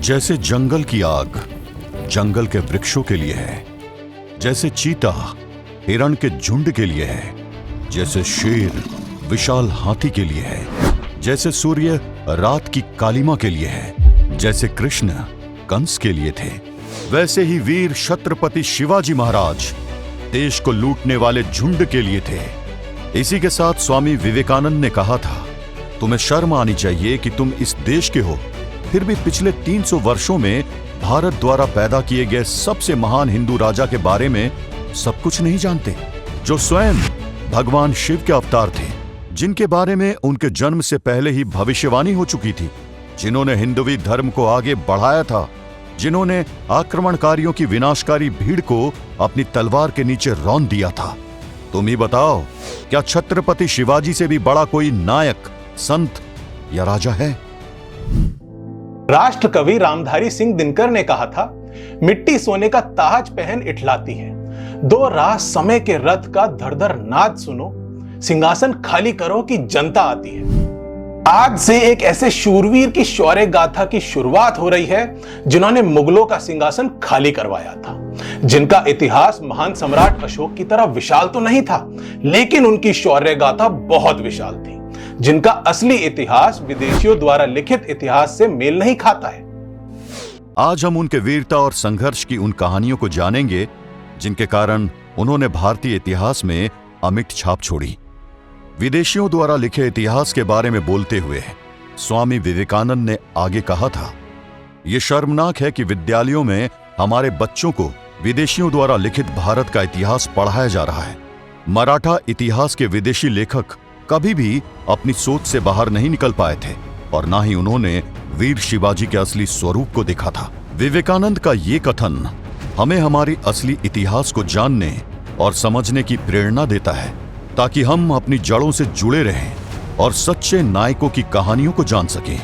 जैसे जंगल की आग जंगल के वृक्षों के लिए है, जैसे चीता हिरण के झुंड के लिए है, जैसे शेर विशाल हाथी के लिए है, जैसे सूर्य रात की कालिमा के लिए है, जैसे कृष्ण कंस के लिए थे, वैसे ही वीर छत्रपति शिवाजी महाराज देश को लूटने वाले झुंड के लिए थे। इसी के साथ स्वामी विवेकानंद ने कहा था, तुम्हें शर्म आनी चाहिए कि तुम इस देश के हो, फिर भी पिछले 300 वर्षों में भारत द्वारा पैदा किए गए सबसे महान हिंदू राजा के बारे में सब कुछ नहीं जानते, जो स्वयं भगवान शिव के अवतार थे, जिनके बारे में उनके जन्म से पहले ही भविष्यवाणी हो चुकी थी, जिन्होंने हिंदवी धर्म को आगे बढ़ाया था, जिन्होंने आक्रमणकारियों की विनाशकारी भीड़ को अपनी तलवार के नीचे रौंद दिया था। तुम ही बताओ, क्या छत्रपति शिवाजी से भी बड़ा कोई नायक, संत या राजा है? राष्ट्र कवि रामधारी सिंह दिनकर ने कहा था, मिट्टी सोने का ताज पहन इठलाती है, दो राह समय के रथ का धड़धड़ नाद सुनो, सिंहासन खाली करो कि जनता आती है। आज से एक ऐसे शूरवीर की शौर्य गाथा की शुरुआत हो रही है जिन्होंने मुगलों का सिंहासन खाली करवाया था, जिनका इतिहास महान सम्राट अशोक की तरह विशाल तो नहीं था, लेकिन उनकी शौर्य गाथा बहुत विशाल थी, जिनका असली इतिहास विदेशियों द्वारा लिखित इतिहास से मेल नहीं खाता है। आज हम उनके वीरता और संघर्ष की उन कहानियों को जानेंगे जिनके कारण उन्होंने भारतीय इतिहास में अमिट छाप छोड़ी। विदेशियों द्वारा लिखे इतिहास के बारे में बोलते हुए स्वामी विवेकानंद ने आगे कहा था, यह शर्मनाक है कि विद्यालयों में हमारे बच्चों को विदेशियों द्वारा लिखित भारत का इतिहास पढ़ाया जा रहा है। मराठा इतिहास के विदेशी लेखक कभी भी अपनी सोच से बाहर नहीं निकल पाए थे और ना ही उन्होंने वीर शिवाजी के असली स्वरूप को देखा था। विवेकानंद का ये कथन हमें हमारी असली इतिहास को जानने और समझने की प्रेरणा देता है, ताकि हम अपनी जड़ों से जुड़े रहें और सच्चे नायकों की कहानियों को जान सकें।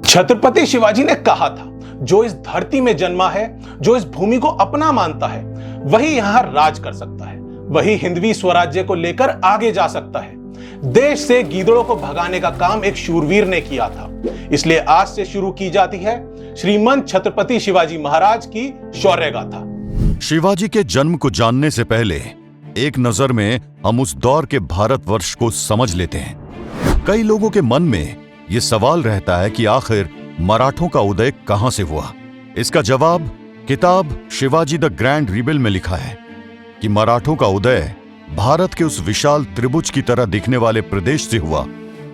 छत्रपति शिवाजी ने कहा था, जो इस धरती में जन्मा है, जो इस भूमि को अपना मानता है, वही यहां राज कर सकता है, वही हिंदवी स्वराज्य को लेकर आगे जा सकता है। देश से गीदड़ों को भगाने का काम एक शूरवीर ने किया था, इसलिए आज से शुरू की जाती है श्रीमंत छत्रपति शिवाजी महाराज की शौर्य गाथा। शिवाजी के जन्म को जानने से पहले एक नजर में हम उस दौर के भारतवर्ष को समझ लेते हैं। कई लोगों के मन में यह सवाल रहता है कि आखिर मराठों का उदय कहां से हुआ। इसका जवाब किताब शिवाजी द ग्रैंड रिबेल में लिखा है कि मराठों का उदय भारत के उस विशाल त्रिभुज की तरह दिखने वाले प्रदेश से हुआ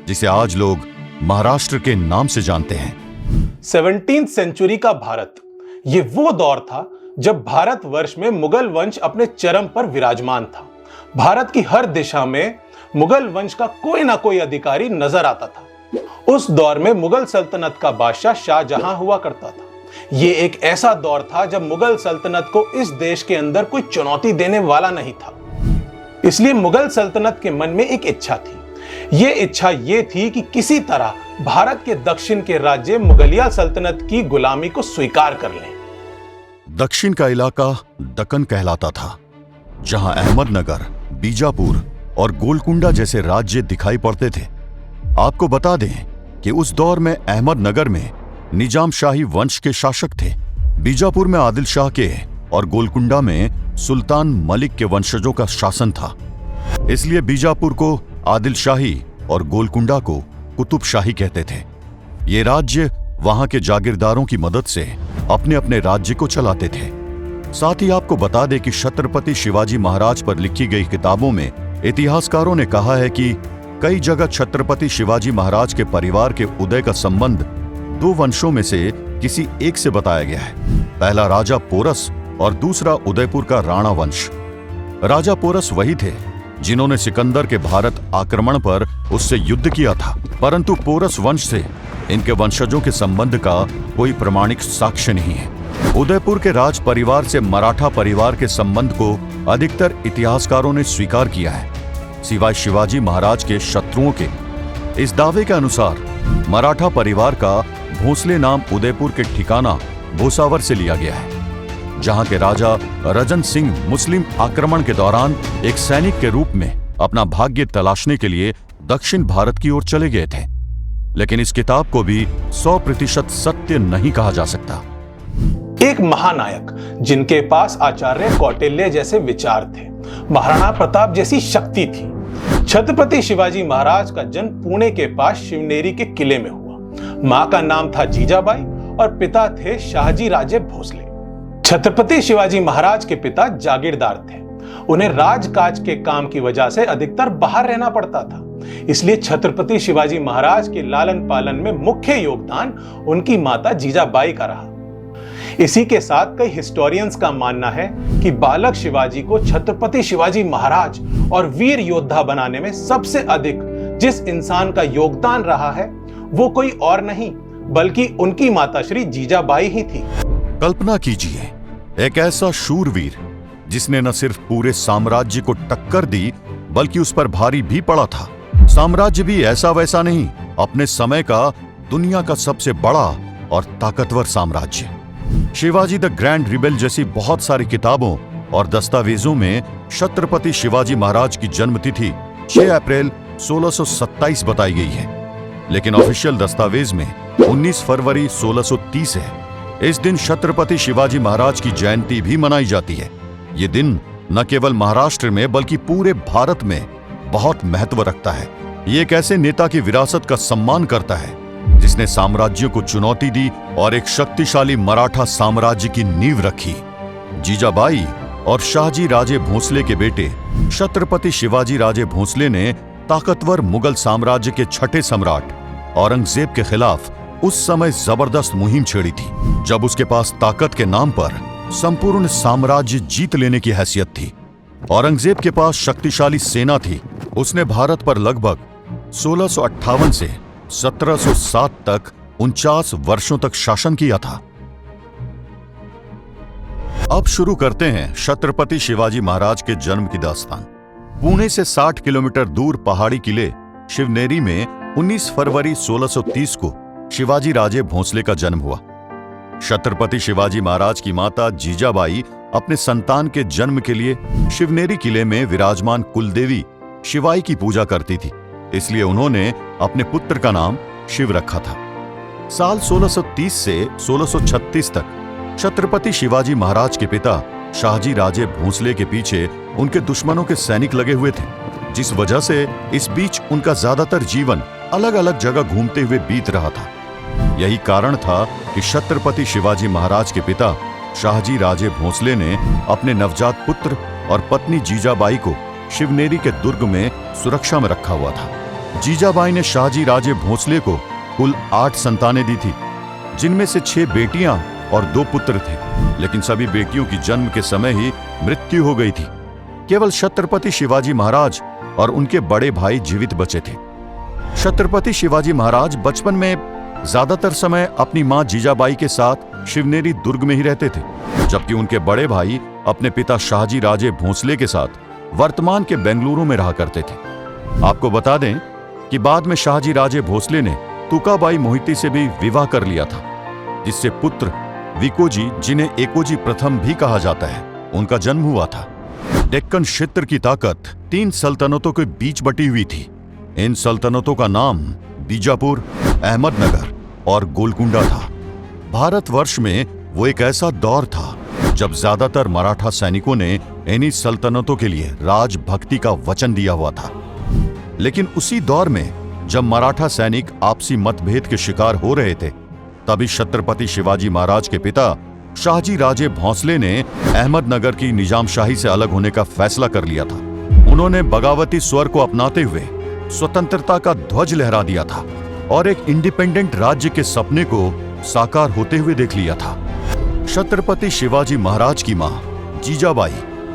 जिसे आज लोग महाराष्ट्र के नाम से जानते हैं। 17वीं सेंचुरी का भारत, ये वो दौर था जब भारतवर्ष में मुगल वंश अपने चरम पर विराजमान था। भारत की हर दिशा में मुगल वंश का कोई ना कोई अधिकारी नजर आता था। उस दौर में मुगल सल्तनत का बादशाह शाहजहां हुआ करता था। ये एक ऐसा दौर था जब मुगल सल्तनत को इस देश के अंदर कोई चुनौती देने वाला नहीं था। इसलिए मुगल सल्तनत के मन में एक इच्छा थी। ये इच्छा ये थी कि किसी तरह भारत के दक्षिण के राज्य मुगलिया सल्तनत की गुलामी को स्वीकार कर लें। दक्षिण का इलाका दक्कन कहलाता था, जहां अहमदनगर, बीजापुर और गोलकुंडा जैसे राज्य दिखाई पड़ते थे। आपको बता दें कि उस दौर में अहमदनगर में निजाम शाही वंश के शासक थे, बीजापुर में आदिल शाह के और गोलकुंडा में सुल्तान मलिक के वंशजों का शासन था। इसलिए बीजापुर को आदिल शाही और गोलकुंडा को कुतुब शाही कहते थे। ये राज्य वहां के जागीरदारों की मदद से अपने अपने राज्य को चलाते थे। साथ ही आपको बता दें कि छत्रपति शिवाजी महाराज पर लिखी गई किताबों में इतिहासकारों ने कहा है कि कई जगह छत्रपति शिवाजी महाराज के परिवार के उदय का संबंध दो वंशों में से किसी एक से बताया गया है। पहला राजा पोरस और दूसरा उदयपुर का राणा वंश। राजा पोरस वही थे जिन्होंने सिकंदर के भारत आक्रमण पर उससे युद्ध किया था, परंतु पोरस वंश से इनके वंशजों के संबंध का कोई प्रमाणिक साक्ष्य नहीं है। उदयपुर के राज परिवार से मराठा परिवार के संबंध को अधिकतर इतिहासकारों ने स्वीकार किया है, सिवाय शिवाजी महाराज के शत्रुओं के। इस दावे के अनुसार मराठा परिवार का भोसले नाम उदयपुर के ठिकाना भोसावर से लिया गया है, जहां के राजा रजन सिंह मुस्लिम आक्रमण के दौरान एक सैनिक के रूप में अपना भाग्य तलाशने के लिए दक्षिण भारत की ओर चले गए थे। लेकिन इस किताब को भी 100% सत्य नहीं कहा जा सकता। एक महानायक जिनके पास आचार्य कौटिल्य जैसे विचार थे, महाराणा प्रताप जैसी शक्ति थी। छत्रपति शिवाजी महाराज का जन्म पुणे के पास शिवनेरी के किले में हुआ। मां का नाम था जीजाबाई और पिता थे शाहजी राजे भोसले। छत्रपति शिवाजी महाराज के पिता जागीरदार थे। उन्हें राजकाज के काम की वजह से अधिकतर बाहर रहना पड़ता था, इसलिए छत्रपति शिवाजी महाराज के लालन पालन में मुख्य योगदान उनकी माता जीजाबाई का रहा। इसी के साथ कई हिस्टोरियंस का मानना है कि बालक शिवाजी को छत्रपति शिवाजी महाराज और वीर योद्धा बनाने में सबसे अधिक जिस इंसान का योगदान रहा है वो कोई और नहीं बल्कि उनकी माता श्री जीजाबाई ही थी। कल्पना कीजिए, एक ऐसा शूरवीर जिसने न सिर्फ पूरे साम्राज्य को टक्कर दी बल्कि उस पर भारी भी पड़ा था। साम्राज्य भी ऐसा वैसा नहीं, अपने समय का दुनिया का सबसे बड़ा और ताकतवर साम्राज्य। शिवाजी द ग्रैंड रिबेल जैसी बहुत सारी किताबों और दस्तावेजों में छत्रपति शिवाजी महाराज की जन्मतिथि 6 अप्रैल 1627 बताई गई है, लेकिन ऑफिशियल दस्तावेज में 19 फरवरी 1630 है। इस दिन छत्रपति शिवाजी महाराज की जयंती भी मनाई जाती है। ये दिन न केवल महाराष्ट्र में बल्कि पूरे भारत में बहुत महत्व रखता है। ये एक ऐसे नेता की विरासत का सम्मान करता है जिसने साम्राज्य को चुनौती दी और एक शक्तिशाली मराठा साम्राज्य की नींव रखी। जीजाबाई और शाहजी राजे भोसले के बेटे छत्रपति शिवाजी राजे भोसले ने ताकतवर मुगल साम्राज्य के छठे सम्राट औरंगजेब के खिलाफ उस समय जबरदस्त मुहिम छेड़ी थी, जब उसके पास ताकत के नाम पर संपूर्ण साम्राज्य जीत लेने की हैसियत थी। औरंगजेब के पास शक्तिशाली सेना थी। उसने भारत पर लगभग 1658 से 1707 तक 49 वर्षों तक शासन किया था। अब शुरू करते हैं छत्रपति शिवाजी महाराज के जन्म की दास्तान। पुणे से 60 किलोमीटर दूर पहाड़ी किले शिवनेरी में 19 फरवरी 1630 को शिवाजी राजे भोसले का जन्म हुआ। छत्रपति शिवाजी महाराज की माता जीजाबाई अपने संतान के जन्म के लिए शिवनेरी किले में विराजमान कुलदेवी शिवाई की पूजा करती थी, इसलिए उन्होंने अपने पुत्र का नाम शिव रखा था। साल 1630 से 1636 तक छत्रपति शिवाजी महाराज के पिता शाहजी राजे भोसले के पीछे उनके दुश्मनों के सैनिक लगे हुए थे, जिस वजह से इस बीच उनका ज्यादातर जीवन अलग अलग जगह घूमते हुए बीत रहा था। यही कारण था कि छत्रपति शिवाजी महाराज के पिता शाहजी राजे भोसले ने अपने नवजात पुत्र और पत्नी जीजाबाई को शिवनेरी के दुर्ग में सुरक्षा में रखा हुआ था। जीजाबाई ने शाहजी राजे भोसले को कुल 8 संतानें दी थी, जिनमें से 6 बेटियां और 2 पुत्र थे, लेकिन सभी बेटियों की जन्म के समय ही मृत्यु हो गई थी। केवल छत्रपति शिवाजी महाराज और उनके बड़े भाई जीवित बचे थे। छत्रपति शिवाजी महाराज बचपन में ज्यादातर समय अपनी मां जीजाबाई के साथ शिवनेरी दुर्ग में ही रहते थे, जबकि उनके बड़े भाई अपने पिता शाहजी राजे भोसले के साथ वर्तमान के बेंगलुरु में रहा करते थे। आपको बता दें कि बाद में शाहजी राजे भोसले ने तुकाबाई मोहिती से भी विवाह कर लिया था, जिससे पुत्र विकोजी, जिन्हें एकोजी प्रथम भी कहा जाता है, उनका जन्म हुआ था। डेक्कन क्षेत्र की ताकत 3 सल्तनतों के बीच बटी हुई थी। इन सल्तनतों का नाम बीजापुर, अहमदनगर और गोलकुंडा था। भारतवर्ष में वो एक ऐसा दौर था जब ज्यादातर मराठा सैनिकों ने इन्हीं सल्तनतों के लिए राजभक्ति का वचन दिया हुआ था। लेकिन उसी दौर में जब मराठा सैनिक आपसी मतभेद के शिकार हो रहे थे, तभी छत्रपति शिवाजी महाराज के पिता शाहजी राजे भोसले ने अहमदनगर की निजामशाही से अलग होने का फैसला कर लिया था। उन्होंने बगावती स्वर को अपनाते हुए स्वतंत्रता का ध्वज लहरा दिया था और एक इंडिपेंडेंट राज्य के सपने को साकार होते हुए देख लिया था। छत्रपति शिवाजी महाराज की मां जीजाबाई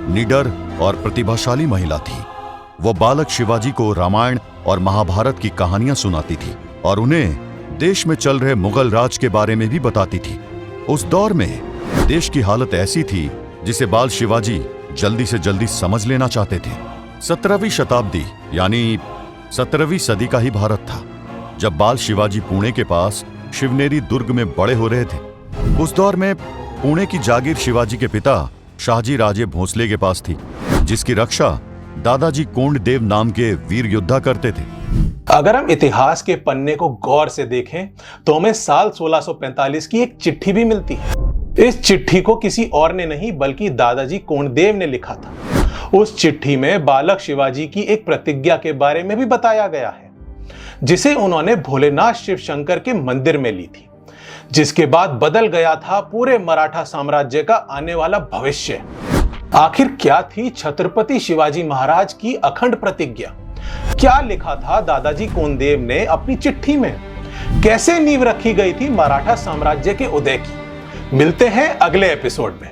निडर और प्रतिभाशाली महिला थी। वो बालक शिवाजी को रामायण और महाभारत की कहानियां सुनाती थी और उन्हें देश में चल रहे मुगल राज के बारे में भी बताती थी। उस दौर में देश की हालत ऐसी थी जिसे बाल शिवाजी जल्दी से जल्दी समझ लेना चाहते थे। 17वीं शताब्दी यानी 17वीं सदी का ही भारत था, जब बाल शिवाजी पुणे के पास शिवनेरी दुर्ग में बड़े हो रहे थे। उस दौर में पुणे की जागीर शिवाजी के पिता शाहजी राजे भोसले के पास थी, जिसकी रक्षा दादाजी कोंडदेव नाम के वीर योद्धा करते थे। अगर हम इतिहास के पन्ने को गौर से देखें तो हमें साल 1645 की एक चिट्ठी भी मिलती है। इस चिट्ठी को किसी और ने नहीं बल्कि दादाजी कोंडदेव ने लिखा था। उस चिट्ठी में बालक शिवाजी की एक प्रतिज्ञा के बारे में भी बताया गया है, जिसे उन्होंने भोलेनाथ शिव शंकर के मंदिर में ली थी, जिसके बाद बदल गया था पूरे मराठा साम्राज्य का आने वाला भविष्य। आखिर क्या थी छत्रपति शिवाजी महाराज की अखंड प्रतिज्ञा? क्या लिखा था दादाजी कोंडदेव ने अपनी चिट्ठी में? कैसे नींव रखी गई थी मराठा साम्राज्य के उदय की? मिलते हैं अगले एपिसोड में।